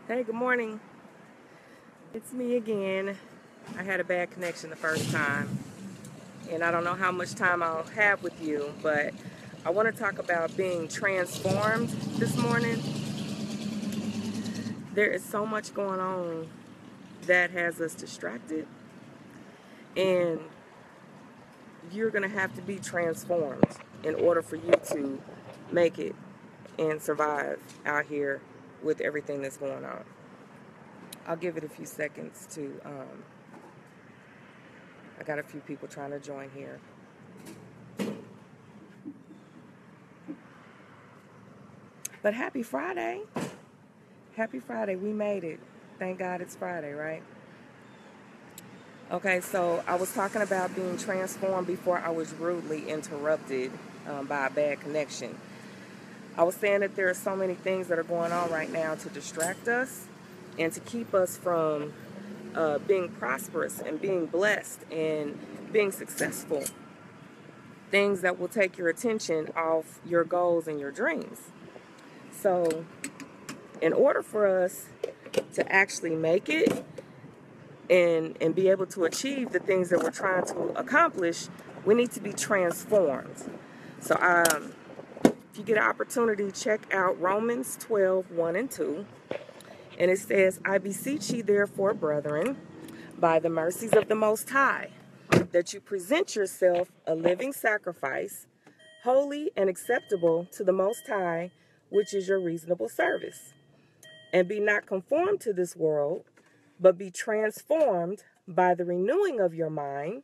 Hey, good morning. It's me again. I had a bad connection the first time, and I don't know how much time I'll have with you, but I want to talk about being transformed this morning. There is so much going on that has us distracted, and you're going to have to be transformed in order for you to make it and survive out here with everything that's going on. I'll give it a few seconds to I got a few people trying to join here. But happy Friday. Happy Friday. We made it. Thank God it's Friday, right? Okay, so I was talking about being transformed before I was rudely interrupted by a bad connection. I was saying that there are so many things that are going on right now to distract us and to keep us from being prosperous and being blessed and being successful. Things that will take your attention off your goals and your dreams. So, in order for us to actually make it and be able to achieve the things that we're trying to accomplish, we need to be transformed. So, if you get an opportunity, check out Romans 12, 1 and 2. And it says, I beseech ye therefore, brethren, by the mercies of the Most High, that you present yourself a living sacrifice, holy and acceptable to the Most High, which is your reasonable service. And be not conformed to this world, but be transformed by the renewing of your mind,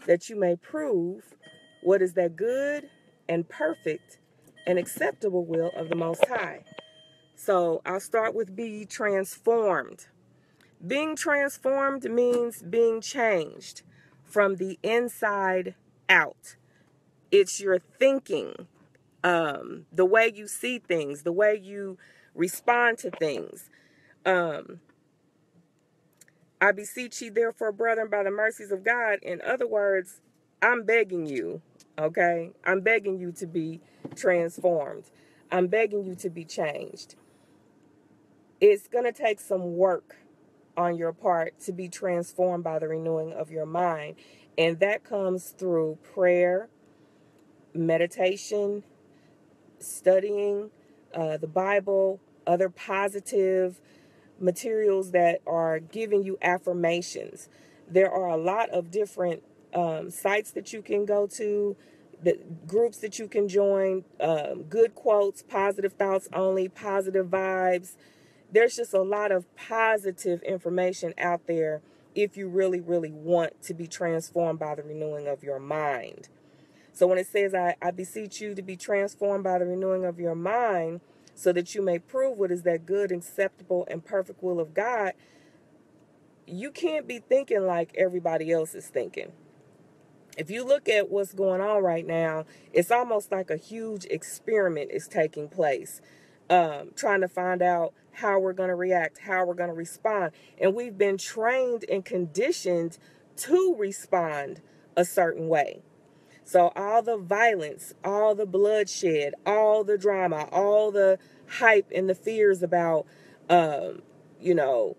that you may prove what is that good and perfect and acceptable will of the Most High. So I'll start with be transformed. Being transformed means being changed from the inside out. It's your thinking, the way you see things, the way you respond to things. I beseech ye therefore, brethren, by the mercies of God. In other words, I'm begging you, okay? I'm begging you to be transformed. I'm begging you to be changed. It's going to take some work on your part to be transformed by the renewing of your mind. And that comes through prayer, meditation, studying the Bible, other positive materials that are giving you affirmations. There are a lot of different sites that you can go to, the groups that you can join, good quotes, positive thoughts only, positive vibes. There's just a lot of positive information out there if you really, really want to be transformed by the renewing of your mind. So when it says, I beseech you to be transformed by the renewing of your mind, so that you may prove what is that good, acceptable, and perfect will of God, you can't be thinking like everybody else is thinking. If you look at what's going on right now, it's almost like a huge experiment is taking place, trying to find out how we're going to react, how we're going to respond. And we've been trained and conditioned to respond a certain way. So all the violence, all the bloodshed, all the drama, all the hype and the fears about, you know,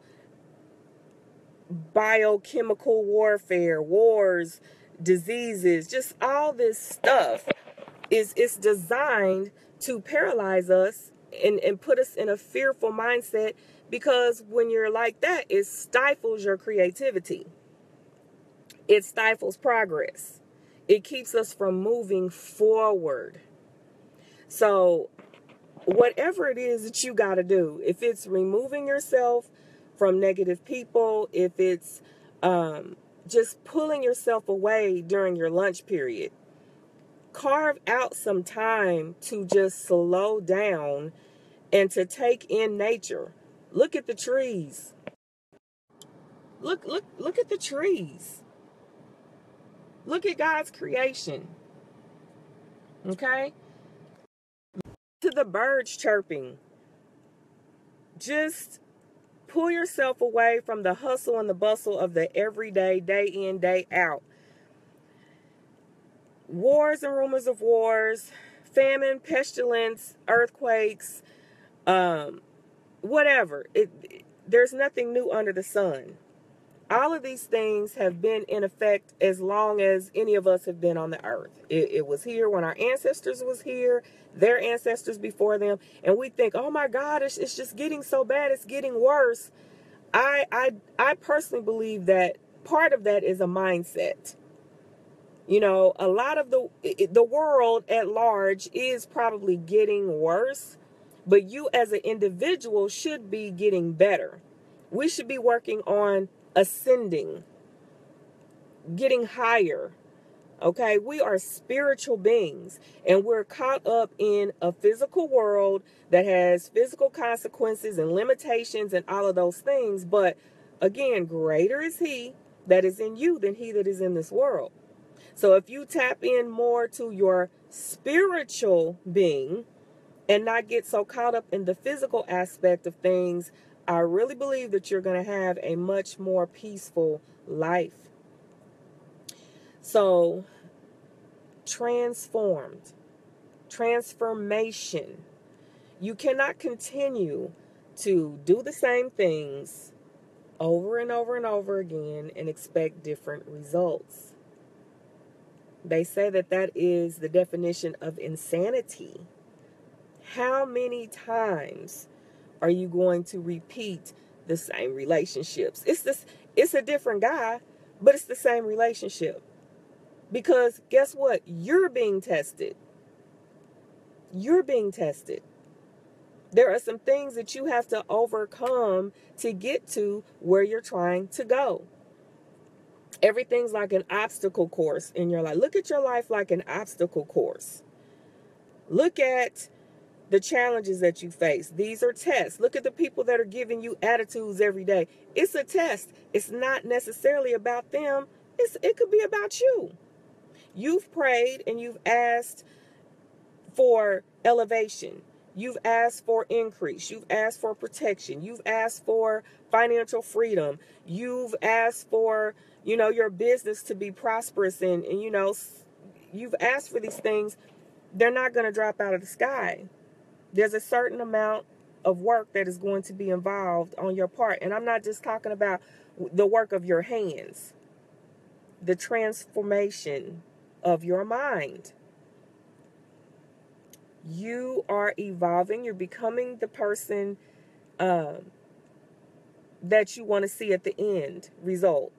biochemical warfare, wars, diseases, just all this stuff it's designed to paralyze us and put us in a fearful mindset, because when you're like that, it stifles your creativity. It stifles progress. It keeps us from moving forward. So whatever it is that you got to do, if it's removing yourself from negative people, if it's just pulling yourself away during your lunch period, carve out some time to just slow down and to take in nature. Look at the trees. Look at the trees. Look at God's creation. Okay? To the birds chirping. Just pull yourself away from the hustle and the bustle of the everyday, day in, day out. Wars and rumors of wars, famine, pestilence, earthquakes, whatever. There's nothing new under the sun. All of these things have been in effect as long as any of us have been on the earth. It was here when our ancestors was here, their ancestors before them, and we think, oh my God, it's just getting so bad, it's getting worse. I personally believe that part of that is a mindset. You know, a lot of the world at large is probably getting worse, but you as an individual should be getting better. We should be working on ascending, getting higher. Okay, we are spiritual beings, and we're caught up in a physical world that has physical consequences and limitations and all of those things. But again, greater is He that is in you than he that is in this world. So if you tap in more to your spiritual being and not get so caught up in the physical aspect of things, I really believe that you're going to have a much more peaceful life. So, transformation. You cannot continue to do the same things over and over and over again and expect different results. They say that is the definition of insanity. How many times are you going to repeat the same relationships? It's a different guy, but it's the same relationship. Because guess what? You're being tested. You're being tested. There are some things that you have to overcome to get to where you're trying to go. Everything's like an obstacle course in your life. Look at your life like an obstacle course. Look at the challenges that you face. These are tests. Look at the people that are giving you attitudes every day. It's a test. It's not necessarily about them. It could be about you. You've prayed and you've asked for elevation. You've asked for increase. You've asked for protection. You've asked for financial freedom. You've asked for, your business to be prosperous and you've asked for these things. They're not going to drop out of the sky. There's a certain amount of work that is going to be involved on your part. And I'm not just talking about the work of your hands, the transformation of your mind. You are evolving. You're becoming the person that you want to see at the end result.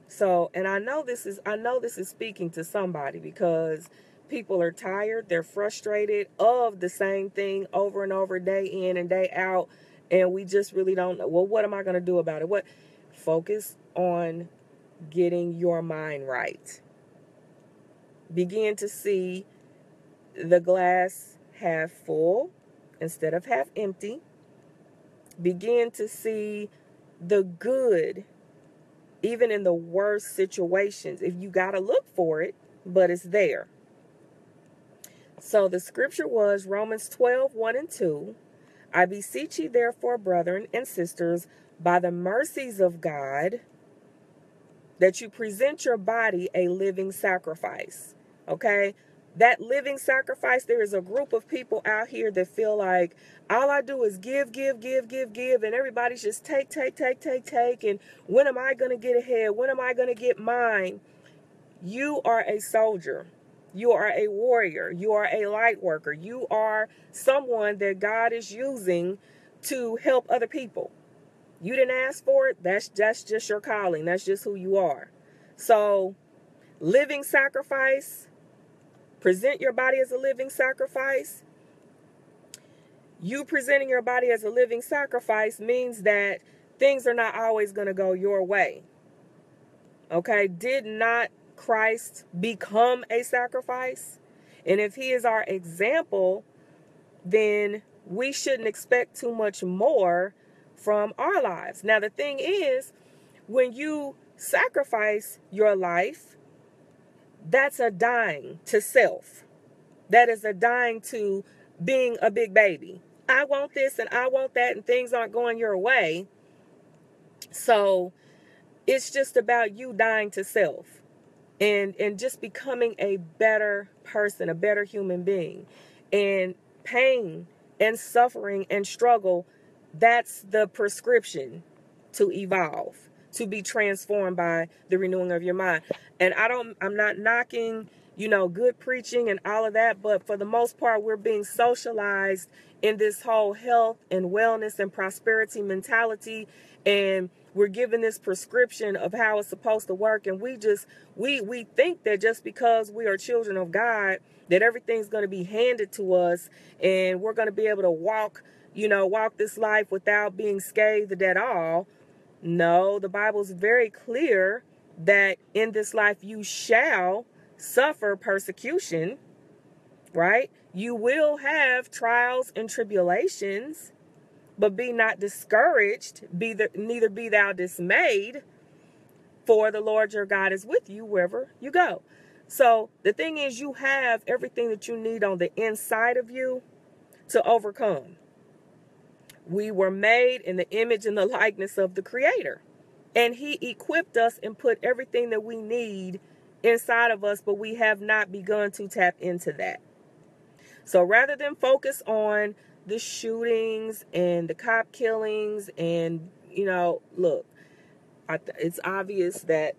So, and I know this is speaking to somebody because people are tired. They're frustrated of the same thing over and over, day in and day out. And we just really don't know, well, what am I going to do about it? Focus on getting your mind right. Begin to see the glass half full instead of half empty. Begin to see the good, even in the worst situations. If you got to look for it, but it's there. So the scripture was Romans 12:1-2. I beseech ye therefore, brethren and sisters, by the mercies of God, that you present your body a living sacrifice. Okay? That living sacrifice, there is a group of people out here that feel like all I do is give, and everybody's just take. And when am I going to get ahead? When am I going to get mine? You are a soldier. You are a warrior. You are a light worker. You are someone that God is using to help other people. You didn't ask for it. That's just your calling. That's just who you are. So, living sacrifice. Present your body as a living sacrifice. You presenting your body as a living sacrifice means that things are not always going to go your way. Okay? Did not Christ become a sacrifice? And if he is our example, then we shouldn't expect too much more from our lives. Now, the thing is, when you sacrifice your life, that's a dying to self. That is a dying to being a big baby. I want this and I want that, and things aren't going your way. So it's just about you dying to self and just becoming a better person, a better human being. And pain and suffering and struggle That's the prescription to evolve, to be transformed by the renewing of your mind. And I'm not knocking, good preaching and all of that, but for the most part, we're being socialized in this whole health and wellness and prosperity mentality. And we're given this prescription of how it's supposed to work. And we think that just because we are children of God, that everything's going to be handed to us and we're going to be able to walk this life without being scathed at all. No, the Bible's very clear that in this life you shall suffer persecution, right? You will have trials and tribulations, but be not discouraged, neither be thou dismayed, for the Lord your God is with you wherever you go. So the thing is, you have everything that you need on the inside of you to overcome. We were made in the image and the likeness of the Creator. And He equipped us and put everything that we need inside of us, but we have not begun to tap into that. So rather than focus on the shootings and the cop killings and, look, it's obvious that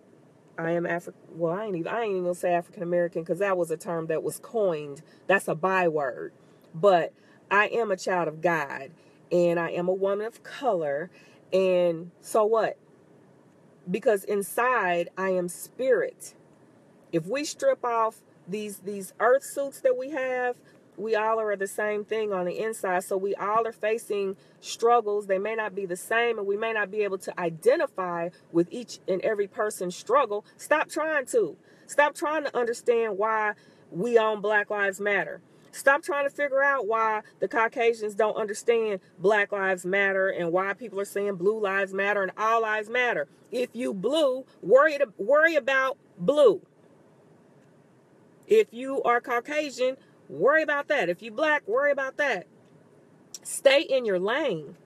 I am well, I ain't even gonna say African American, because that was a term that was coined. That's a byword. But I am a child of God, and I am a woman of color. And so what? Because inside I am spirit. If we strip off these earth suits that we have, we all are the same thing on the inside. So we all are facing struggles. They may not be the same, and we may not be able to identify with each and every person's struggle. Stop trying to. Stop trying to understand why we own Black Lives Matter. Stop trying to figure out why the Caucasians don't understand Black Lives Matter and why people are saying Blue Lives Matter and All Lives Matter. If you blue, worry about blue. If you are Caucasian, worry about that. If you Black, worry about that. Stay in your lane.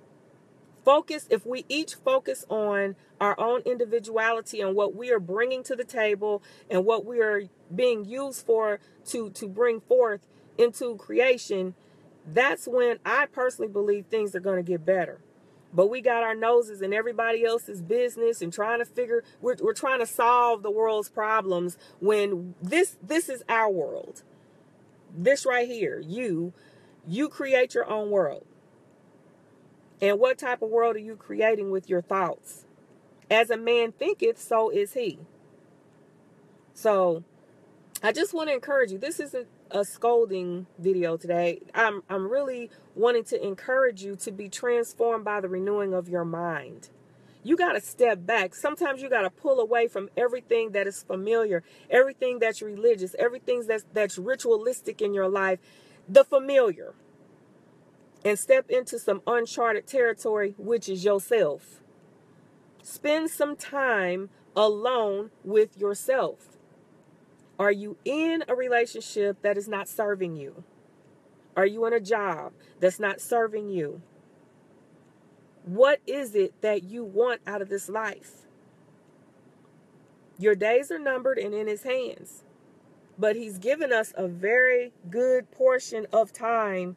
Focus. If we each focus on our own individuality and what we are bringing to the table and what we are being used for to bring forth into creation, that's when I personally believe things are going to get better. But we got our noses in everybody else's business and we're trying to solve the world's problems when this is our world. This right here, you create your own world. And what type of world are you creating with your thoughts? As a man thinketh, so is he. So I just want to encourage you. This isn't a scolding video today. I'm really wanting to encourage you to be transformed by the renewing of your mind. You got to step back. Sometimes you got to pull away from everything that is familiar, everything that's religious, everything that's ritualistic in your life, the familiar, and step into some uncharted territory, which is yourself. Spend some time alone with yourself. Are you in a relationship that is not serving you? Are you in a job that's not serving you? What is it that you want out of this life? Your days are numbered and in His hands. But He's given us a very good portion of time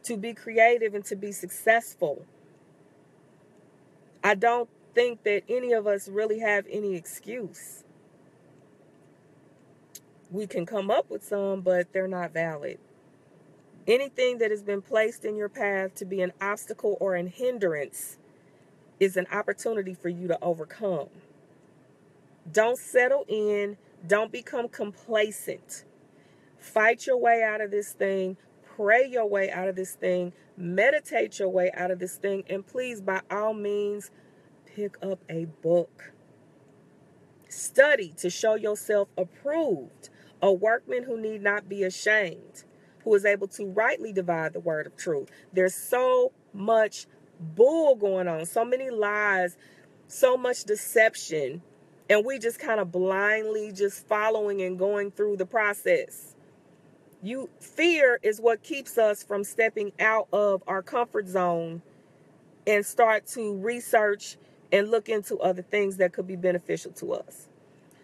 to be creative and to be successful. I don't think that any of us really have any excuse. We can come up with some, but they're not valid. Anything that has been placed in your path to be an obstacle or an hindrance is an opportunity for you to overcome. Don't settle in. Don't become complacent. Fight your way out of this thing. Pray your way out of this thing. Meditate your way out of this thing. And please, by all means, pick up a book. Study to show yourself approved, a workman who need not be ashamed, who is able to rightly divide the word of truth. There's so much bull going on, so many lies, so much deception, and we just kind of blindly just following and going through the process. Fear is what keeps us from stepping out of our comfort zone and start to research and look into other things that could be beneficial to us.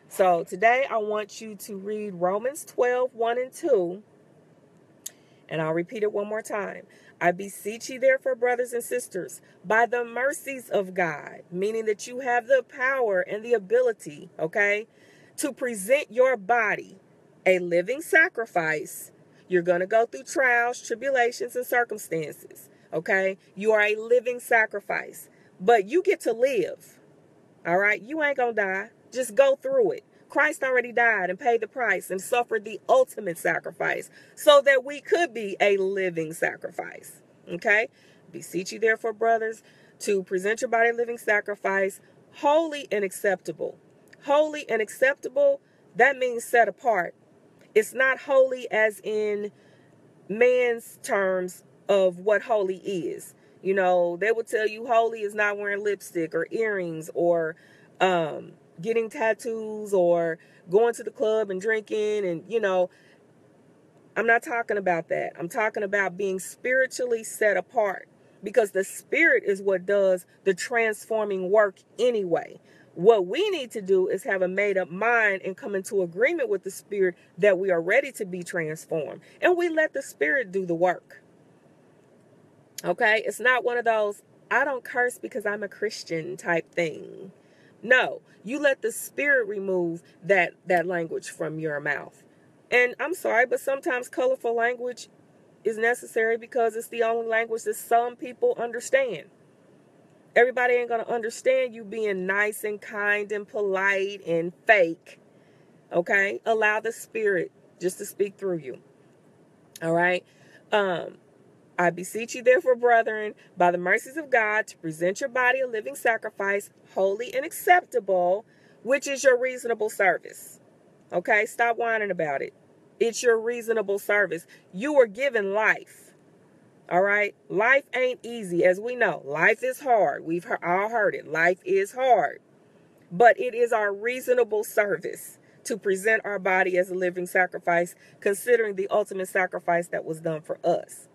So today I want you to read Romans 12, 1 and 2. And I'll repeat it one more time. I beseech you, therefore, brothers and sisters, by the mercies of God, meaning that you have the power and the ability, okay, to present your body a living sacrifice. You're going to go through trials, tribulations, and circumstances, okay? You are a living sacrifice, but you get to live, all right? You ain't going to die. Just go through it. Christ already died and paid the price and suffered the ultimate sacrifice so that we could be a living sacrifice, okay? Beseech you, therefore, brothers, to present your body a living sacrifice, holy and acceptable. Holy and acceptable, that means set apart. It's not holy as in man's terms of what holy is. You know, they will tell you holy is not wearing lipstick or earrings or getting tattoos or going to the club and drinking. And, you know, I'm not talking about that. I'm talking about being spiritually set apart, because the spirit is what does the transforming work anyway. What we need to do is have a made up mind and come into agreement with the spirit that we are ready to be transformed. And we let the spirit do the work. Okay? It's not one of those, I don't curse because I'm a Christian type thing. No, you let the spirit remove that language from your mouth. And I'm sorry, but sometimes colorful language is necessary because it's the only language that some people understand. Everybody ain't going to understand you being nice and kind and polite and fake. Okay? Allow the spirit just to speak through you. All right? I beseech you, therefore, brethren, by the mercies of God, to present your body a living sacrifice, holy and acceptable, which is your reasonable service. Okay? Stop whining about it. It's your reasonable service. You were given life. All right. Life ain't easy, as we know. Life is hard. We've all heard it. Life is hard. But it is our reasonable service to present our body as a living sacrifice, considering the ultimate sacrifice that was done for us.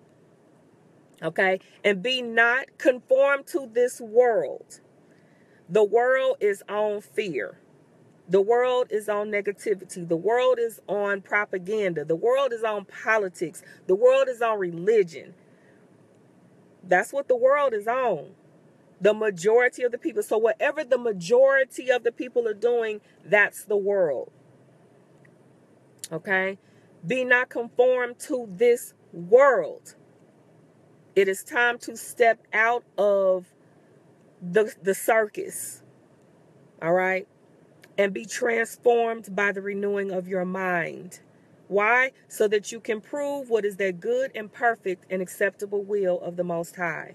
Okay. And be not conformed to this world. The world is on fear. The world is on negativity. The world is on propaganda. The world is on politics. The world is on religion. That's what the world is on. The majority of the people. So whatever the majority of the people are doing, that's the world. Okay? Be not conformed to this world. It is time to step out of the circus. All right? And be transformed by the renewing of your mind. Why? So that you can prove what is that good and perfect and acceptable will of the Most High.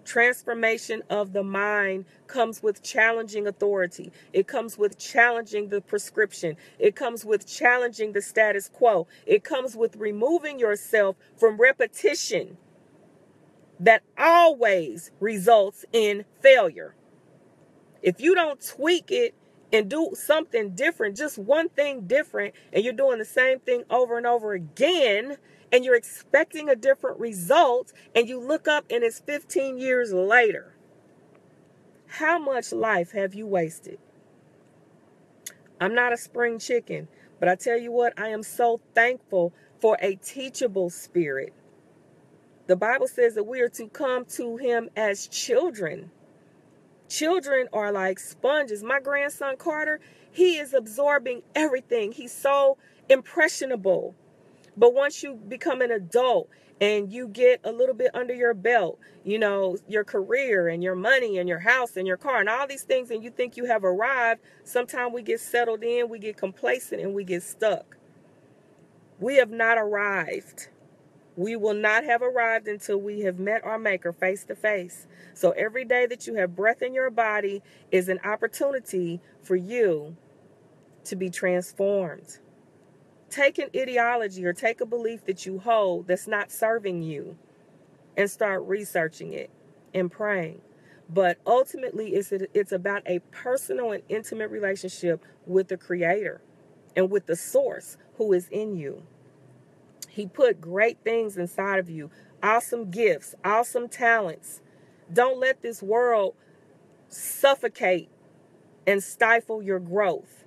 Transformation of the mind comes with challenging authority. It comes with challenging the prescription. It comes with challenging the status quo. It comes with removing yourself from repetition that always results in failure. If you don't tweak it and do something different, just one thing different, and you're doing the same thing over and over again, and you're expecting a different result, and you look up and it's 15 years later, how much life have you wasted? I'm not a spring chicken, but I tell you what, I am so thankful for a teachable spirit. The Bible says that we are to come to him as children. Children are like sponges. My grandson Carter, he is absorbing everything. He's so impressionable. But once you become an adult and you get a little bit under your belt, you know, your career and your money and your house and your car and all these things, and you think you have arrived, sometimes we get settled in, we get complacent, and we get stuck. We have not arrived. We will not have arrived until we have met our Maker face to face. So every day that you have breath in your body is an opportunity for you to be transformed. Take an ideology or take a belief that you hold that's not serving you and start researching it and praying. But ultimately, it's about a personal and intimate relationship with the Creator and with the Source who is in you. He put great things inside of you, awesome gifts, awesome talents. Don't let this world suffocate and stifle your growth.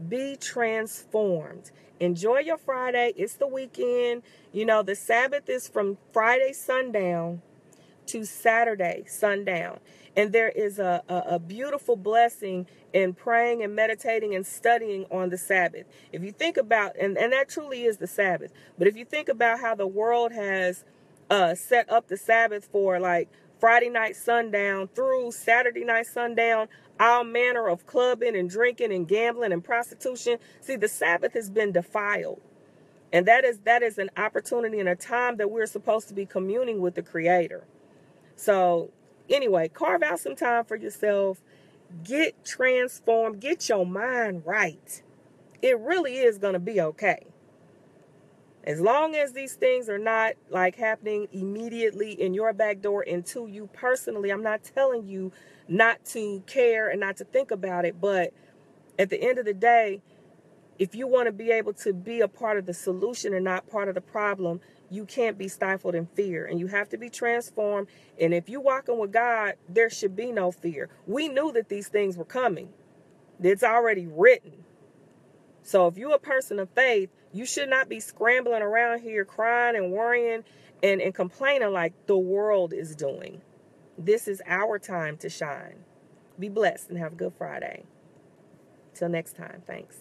Be transformed Enjoy your Friday. It's the weekend. You know, the Sabbath is from Friday sundown to Saturday sundown. And there is a beautiful blessing in praying and meditating and studying on the Sabbath. If you think about, and that truly is the Sabbath, but if you think about how the world has set up the Sabbath for like Friday night sundown through Saturday night sundown, all manner of clubbing and drinking and gambling and prostitution. See, the Sabbath has been defiled. And that is an opportunity and a time that we're supposed to be communing with the Creator. So anyway, carve out some time for yourself. Get transformed. Get your mind right. It really is going to be okay. As long as these things are not like happening immediately in your back door and to you personally, I'm not telling you not to care and not to think about it. But at the end of the day, if you want to be able to be a part of the solution and not part of the problem, you can't be stifled in fear, and you have to be transformed. And if you're walking with God, there should be no fear. We knew that these things were coming. It's already written. So if you're a person of faith, you should not be scrambling around here crying and worrying and complaining like the world is doing. This is our time to shine. Be blessed and have a good Friday. Till next time. Thanks.